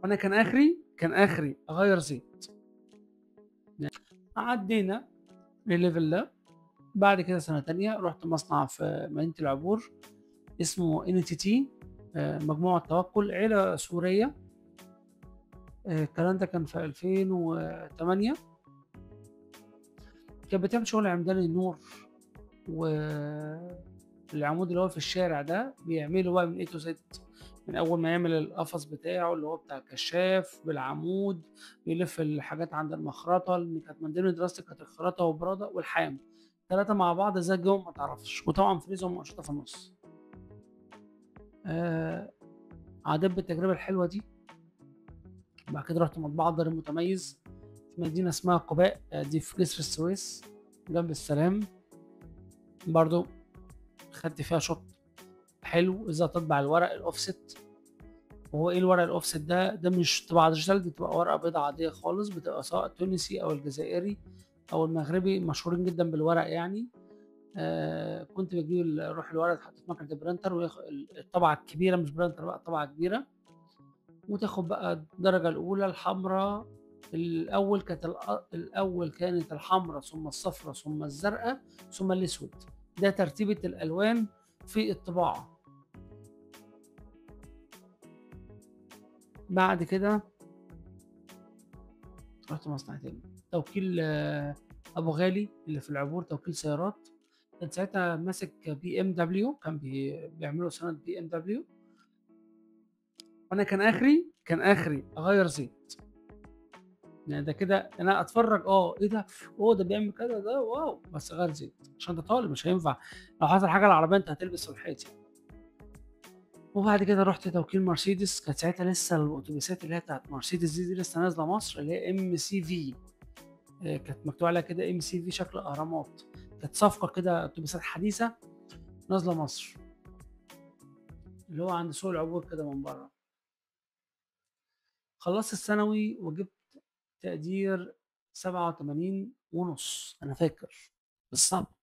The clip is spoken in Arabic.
وانا كان اخري اغير زيت. عدينا الليفل ده. بعد كده سنه تانية رحت مصنع في مدينه العبور اسمه NTT، مجموعه توكل، عيله سوريه. الكلام ده كان في 2008. كانت بتعمل شغل عمدان النور، والعمود اللي هو في الشارع ده بيعمله بقى من A to Z. من أول ما يعمل القفص بتاعه اللي هو بتاع الكشاف بالعمود، بيلف الحاجات عند المخرطة، اللي كانت من ضمن دراستي كانت الخراطة والبرادة والحام. ثلاثة مع بعض زي الجو ما تعرفش، وطبعا فريزر ومقشطة في النص. آه عديت بالتجربة الحلوة دي. بعد كده رحت مطبعة دار المتميز في مدينة اسمها قباء، دي في جسر السويس جنب السلام. برضو خدت فيها شوط حلو ازاي تطبع الورق الاوفست. وهو ايه الورق الاوفست ده مش طباعه ديجيتال، دي بتبقى ورقه بيضاء عاديه خالص، بتبقى سواء التونسي او الجزائري او المغربي، مشهورين جدا بالورق يعني. كنت بجيب اروح الورق اتحط في مكنه البرنتر، الطبعه الكبيره، مش برنتر بقى، طبعه كبيره، وتاخد بقى الدرجه الاولى الحمراء. الاول كانت الحمراء، ثم الصفراء، ثم الزرقاء، ثم الاسود. ده ترتيبه الالوان في الطباعه. بعد كده رحت مصنع تاني، توكيل ابو غالي اللي في العبور، توكيل سيارات. كان ساعتها ماسك BMW، كان بيعملوا سنة BMW. وانا كان اخري اغير زيت. يعني ده كده انا اتفرج، ايه ده، ده بيعمل كده، ده واو، بس غير زيت عشان ده طالب مش هينفع. لو حصل حاجه العربيه انت هتلبس سلحفاه يعني. وبعد كده رحت توكيل مرسيدس. كانت ساعتها لسه الاتوبيسات اللي هي بتاعت مرسيدس دي لسه نازله مصر، اللي هي MCV. كانت مكتوب عليها كده MCV شكل اهرامات. كانت صفقه كده اتوبيسات حديثه نازله مصر، اللي هو عند سوق العبور كده من بره. خلصت الثانوي وجبت تقدير 87 ونص، انا فاكر بالظبط.